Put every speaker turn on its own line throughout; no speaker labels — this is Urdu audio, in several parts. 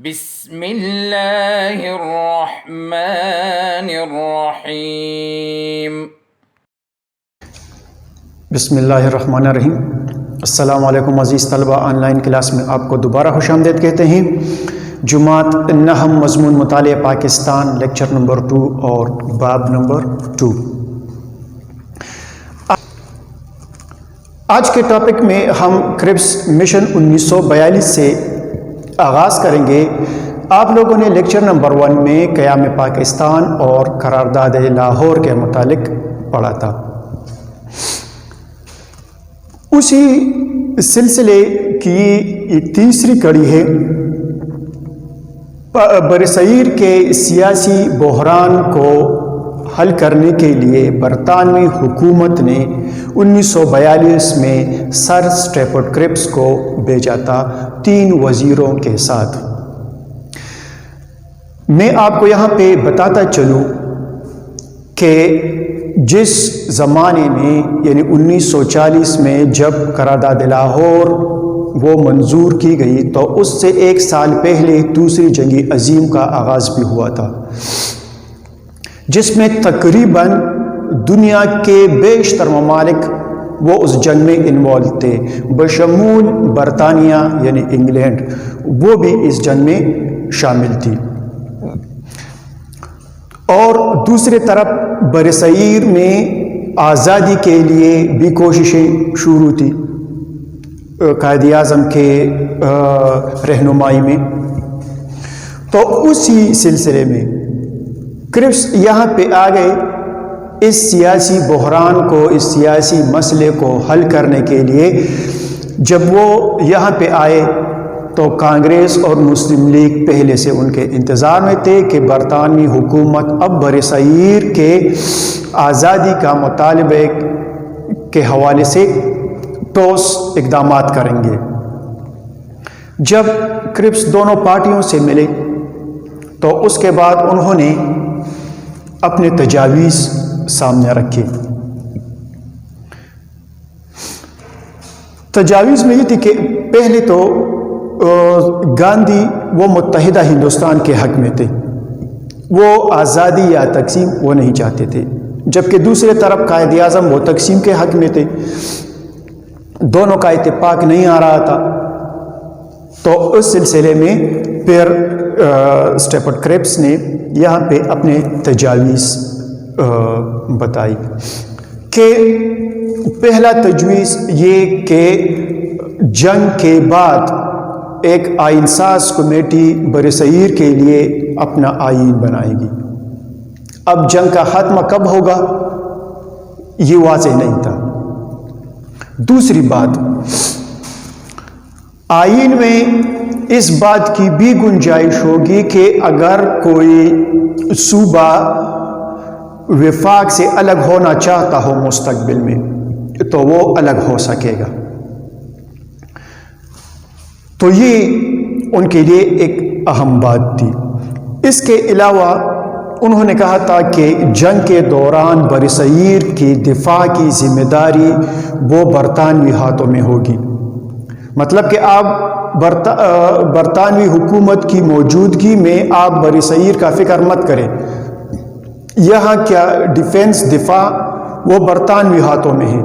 بسم اللہ الرحمن الرحیم۔
بسم اللہ الرحمن الرحیم۔ السلام علیکم عزیز طلبہ، آن لائن کلاس میں آپ کو دوبارہ خوش آمدید کہتے ہیں۔ جماعت نحو مضمون مطالعہ پاکستان، لیکچر نمبر 2 اور باب نمبر 2۔ آج کے ٹاپک میں ہم کربس مشن 1942 سے آغاز کریں گے۔ آپ لوگوں نے لیکچر نمبر 1 میں قیام پاکستان اور قرارداد لاہور کے متعلق پڑھا تھا۔ اسی سلسلے کی یہ تیسری کڑی ہے۔ برصغیر کے سیاسی بحران کو حل کرنے کے لیے برطانوی حکومت نے 1942 میں سر اسٹیفورڈ کربس کو بھیجا تھا 3 وزیروں کے ساتھ۔ میں آپ کو یہاں پہ بتاتا چلوں کہ جس زمانے میں یعنی 1940 میں جب قرارداد لاہور وہ منظور کی گئی تو اس سے 1 سال پہلے دوسری جنگ عظیم کا آغاز بھی ہوا تھا، جس میں تقریباً دنیا کے بیشتر ممالک وہ اس جنگ میں انوالو تھے، بشمول برطانیہ یعنی انگلینڈ، وہ بھی اس جنگ میں شامل تھی۔ اور دوسری طرف برصغیر میں آزادی کے لیے بھی کوششیں شروع تھی قائد اعظم کے رہنمائی میں۔ تو اسی سلسلے میں کربس یہاں پہ آ گئے اس سیاسی بحران کو، اس سیاسی مسئلے کو حل کرنے کے لیے۔ جب وہ یہاں پہ آئے تو کانگریس اور مسلم لیگ پہلے سے ان کے انتظار میں تھے کہ برطانوی حکومت اب برصغیر کے آزادی کا مطالبے کے حوالے سے ٹھوس اقدامات کریں گے۔ جب کربس دونوں پارٹیوں سے ملے تو اس کے بعد انہوں نے اپنے تجاویز سامنے رکھے۔ تجاویز میں یہ تھی کہ پہلے تو گاندھی وہ متحدہ ہندوستان کے حق میں تھے، وہ آزادی یا تقسیم وہ نہیں چاہتے تھے، جبکہ دوسرے طرف قائد اعظم وہ تقسیم کے حق میں تھے۔ دونوں کا اتفاق نہیں آ رہا تھا، تو اس سلسلے میں پھر اسٹیفورڈ کربس نے یہاں پہ اپنے تجاویز بتائی کہ پہلا تجویز یہ کہ جنگ کے بعد ایک آئین ساز کمیٹی برصغیر کے لیے اپنا آئین بنائے گی۔ اب جنگ کا خاتمہ کب ہوگا یہ واضح نہیں تھا۔ دوسری بات، آئین میں اس بات کی بھی گنجائش ہوگی کہ اگر کوئی صوبہ وفاق سے الگ ہونا چاہتا ہو مستقبل میں تو وہ الگ ہو سکے گا۔ تو یہ ان کے لیے ایک اہم بات تھی۔ اس کے علاوہ انہوں نے کہا تھا کہ جنگ کے دوران برصغیر کی دفاع کی ذمہ داری وہ برطانوی ہاتھوں میں ہوگی، مطلب کہ آپ برطانوی حکومت کی موجودگی میں آپ برصغیر کا فکر مت کریں، یہاں کیا ڈیفنس دفاع وہ برطانوی ہاتھوں میں ہے،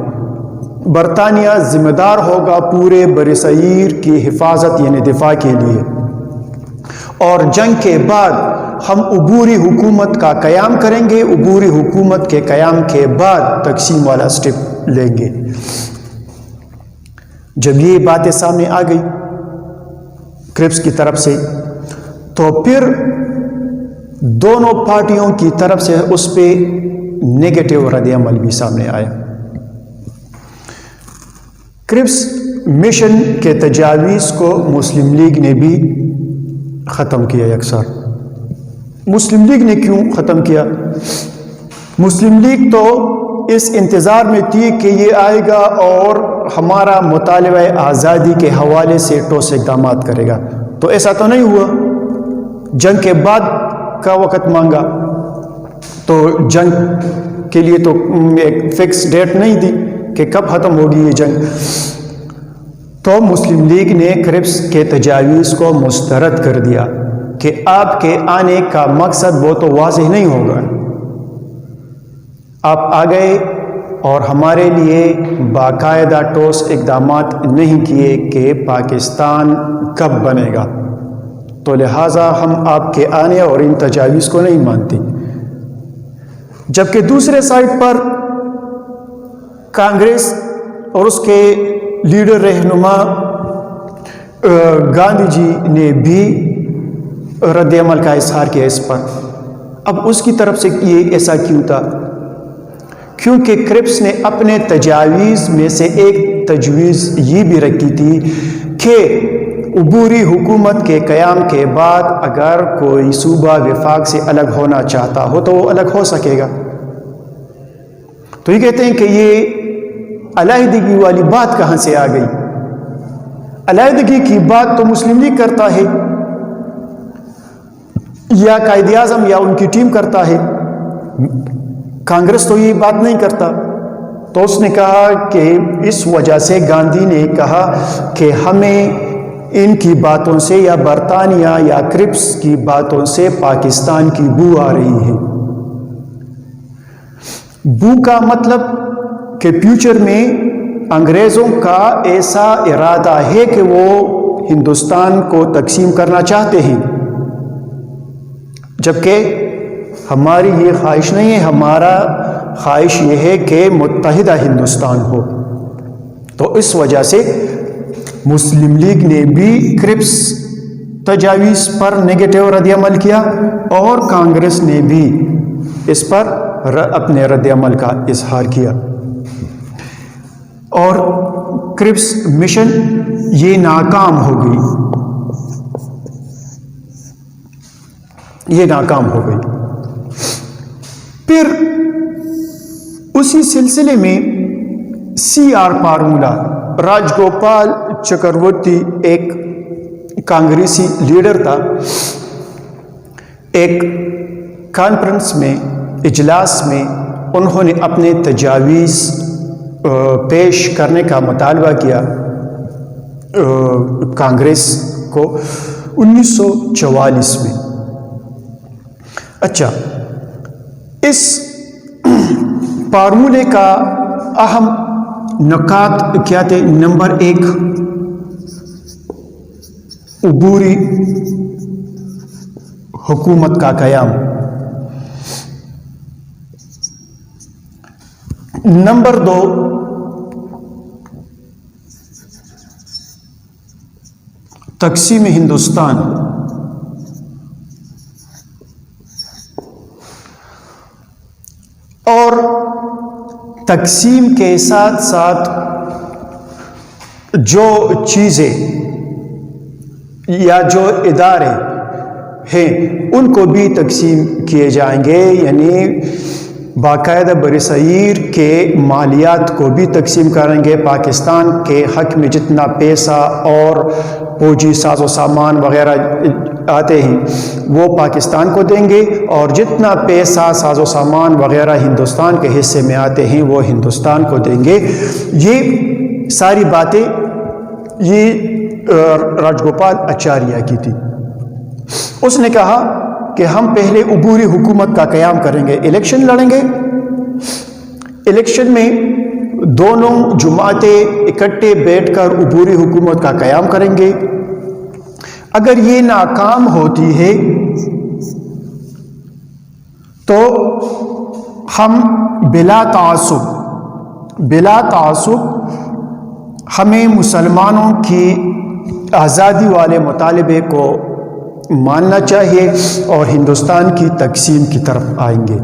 برطانیہ ذمہ دار ہوگا پورے برصغیر کی حفاظت یعنی دفاع کے لیے، اور جنگ کے بعد ہم عبوری حکومت کا قیام کریں گے، عبوری حکومت کے قیام کے بعد تقسیم والا سٹیپ لیں گے۔ جب یہ باتیں سامنے آ گئی کربس کی طرف سے تو پھر دونوں پارٹیوں کی طرف سے اس پہ نیگیٹو رد عمل بھی سامنے آیا۔ کربس مشن کے تجاویز کو مسلم لیگ نے بھی ختم کیا یکسر۔ مسلم لیگ نے کیوں ختم کیا؟ مسلم لیگ تو اس انتظار میں تھی کہ یہ آئے گا اور ہمارا مطالبہ آزادی کے حوالے سے ٹھوس اقدامات کرے گا، تو ایسا تو نہیں ہوا۔ جنگ کے بعد کا وقت مانگا تو جنگ کے لیے تو ایک فکس ڈیٹ نہیں دی کہ کب ختم ہوگی یہ جنگ۔ تو مسلم لیگ نے کرپس کے تجاویز کو مسترد کر دیا کہ آپ کے آنے کا مقصد وہ تو واضح نہیں ہوگا، آپ آ گئے اور ہمارے لیے باقاعدہ ٹھوس اقدامات نہیں کیے کہ پاکستان کب بنے گا، تو لہٰذا ہم آپ کے آنے اور ان تجاویز کو نہیں مانتے۔ جبکہ دوسرے سائڈ پر کانگریس اور اس کے لیڈر رہنما گاندھی جی نے بھی رد عمل کا اظہار کیا اس پر۔ اب اس کی طرف سے یہ ایسا کیوں تھا؟ کیونکہ کرپس نے اپنے تجاویز میں سے ایک تجویز یہ بھی رکھی تھی کہ عبوری حکومت کے قیام کے بعد اگر کوئی صوبہ وفاق سے الگ ہونا چاہتا ہو تو وہ الگ ہو سکے گا۔ تو یہ کہتے ہیں کہ یہ علیحدگی والی بات کہاں سے آ گئی؟ علیحدگی کی بات تو مسلم لیگ کرتا ہے یا قائد اعظم یا ان کی ٹیم کرتا ہے، کانگریس تو یہ بات نہیں کرتا۔ تو اس نے کہا کہ اس وجہ سے گاندھی نے کہا کہ ہمیں ان کی باتوں سے یا برطانیہ یا کرپس کی باتوں سے پاکستان کی بو آ رہی ہے۔ بو کا مطلب کہ فیوچر میں انگریزوں کا ایسا ارادہ ہے کہ وہ ہندوستان کو تقسیم کرنا چاہتے ہیں، جبکہ ہماری یہ خواہش نہیں ہے، ہمارا خواہش یہ ہے کہ متحدہ ہندوستان ہو۔ تو اس وجہ سے مسلم لیگ نے بھی کرپس تجاویز پر نیگیٹو رد عمل کیا اور کانگریس نے بھی اس پر اپنے رد عمل کا اظہار کیا، اور کرپس مشن یہ ناکام ہو گئی، یہ ناکام ہو گئی۔ پھر اسی سلسلے میں سی آر فارمولا، راج گوپال چکرورتی ایک کانگریسی لیڈر تھا، ایک کانفرنس میں، اجلاس میں انہوں نے اپنے تجاویز پیش کرنے کا مطالبہ کیا کانگریس کو 1944 میں۔ اچھا، اس فارمولے کا اہم نکات کیا تھے؟ نمبر 1، عبوری حکومت کا قیام۔ نمبر 2، تقسیم ہندوستان۔ اور تقسیم کے ساتھ ساتھ جو چیزیں یا جو ادارے ہیں ان کو بھی تقسیم کیے جائیں گے، یعنی باقاعدہ برصغیر کے مالیات کو بھی تقسیم کریں گے، پاکستان کے حق میں جتنا پیسہ اور فوجی ساز و سامان وغیرہ آتے ہیں وہ پاکستان کو دیں گے، اور جتنا پیسہ ساز و سامان وغیرہ ہندوستان کے حصے میں آتے ہیں وہ ہندوستان کو دیں گے۔ یہ ساری باتیں یہ راج گوپال اچاریہ کی تھی۔ اس نے کہا کہ ہم پہلے عبوری حکومت کا قیام کریں گے، الیکشن لڑیں گے، الیکشن میں دونوں جماعتیں اکٹھے بیٹھ کر عبوری حکومت کا قیام کریں گے۔ اگر یہ ناکام ہوتی ہے تو ہم بلا تعصب ہمیں مسلمانوں کی آزادی والے مطالبے کو ماننا چاہیے اور ہندوستان کی تقسیم کی طرف آئیں گے۔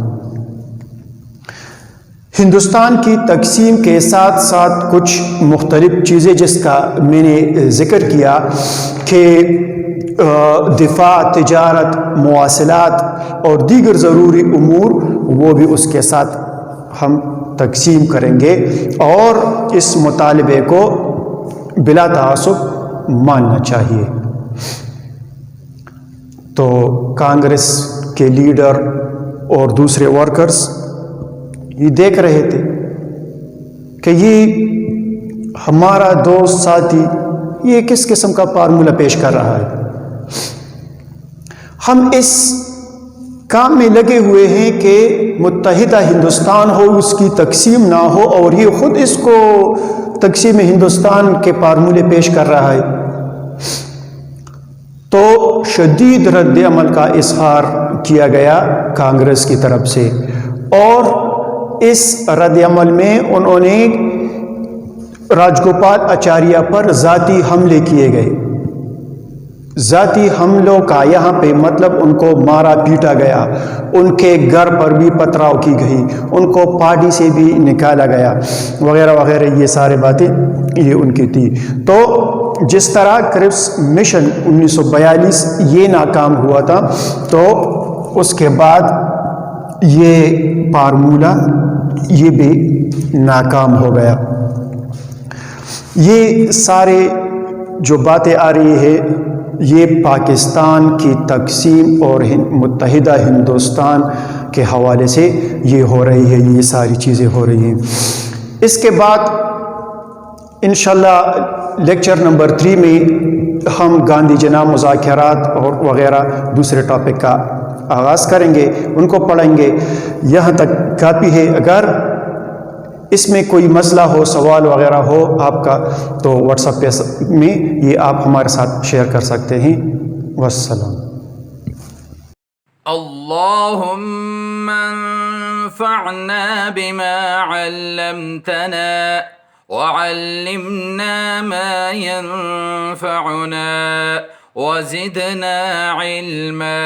ہندوستان کی تقسیم کے ساتھ ساتھ کچھ مختلف چیزیں جس کا میں نے ذکر کیا کہ دفاع، تجارت، مواصلات اور دیگر ضروری امور، وہ بھی اس کے ساتھ ہم تقسیم کریں گے اور اس مطالبے کو بلا تعصب ماننا چاہیے۔ تو کانگریس کے لیڈر اور دوسرے ورکرز یہ دیکھ رہے تھے کہ یہ ہمارا دوست ساتھی یہ کس قسم کا فارمولہ پیش کر رہا ہے؟ ہم اس کام میں لگے ہوئے ہیں کہ متحدہ ہندوستان ہو، اس کی تقسیم نہ ہو، اور یہ خود اس کو تقسیم ہندوستان کے فارمولے پیش کر رہا ہے۔ تو شدید رد عمل کا اظہار کیا گیا کانگریس کی طرف سے، اور اس رد عمل میں انہوں نے راج گوپال آچاریہ پر ذاتی حملے کیے گئے۔ ذاتی حملوں کا یہاں پہ مطلب ان کو مارا پیٹا گیا، ان کے گھر پر بھی پتھراؤ کی گئی، ان کو پارٹی سے بھی نکالا گیا، وغیرہ وغیرہ، یہ سارے باتیں یہ ان کی تھی۔ تو جس طرح کرپس مشن 1942 یہ ناکام ہوا تھا، تو اس کے بعد یہ فارمولہ یہ بھی ناکام ہو گیا۔ یہ سارے جو باتیں آ رہی ہے یہ پاکستان کی تقسیم اور متحدہ ہندوستان کے حوالے سے یہ ہو رہی ہے، یہ ساری چیزیں ہو رہی ہیں۔ اس کے بعد انشاءاللہ لیکچر نمبر 3 میں ہم گاندھی جناح مذاکرات اور وغیرہ دوسرے ٹاپک کا آغاز کریں گے، ان کو پڑھیں گے۔ یہاں تک کافی ہے۔ اگر اس میں کوئی مسئلہ ہو، سوال وغیرہ ہو آپ کا، تو واٹس ایپ میں یہ آپ ہمارے ساتھ شیئر کر سکتے ہیں۔ والسلام۔
اللهم انفعنا بما علمتنا وعلمنا ما ينفعنا وزدنا علما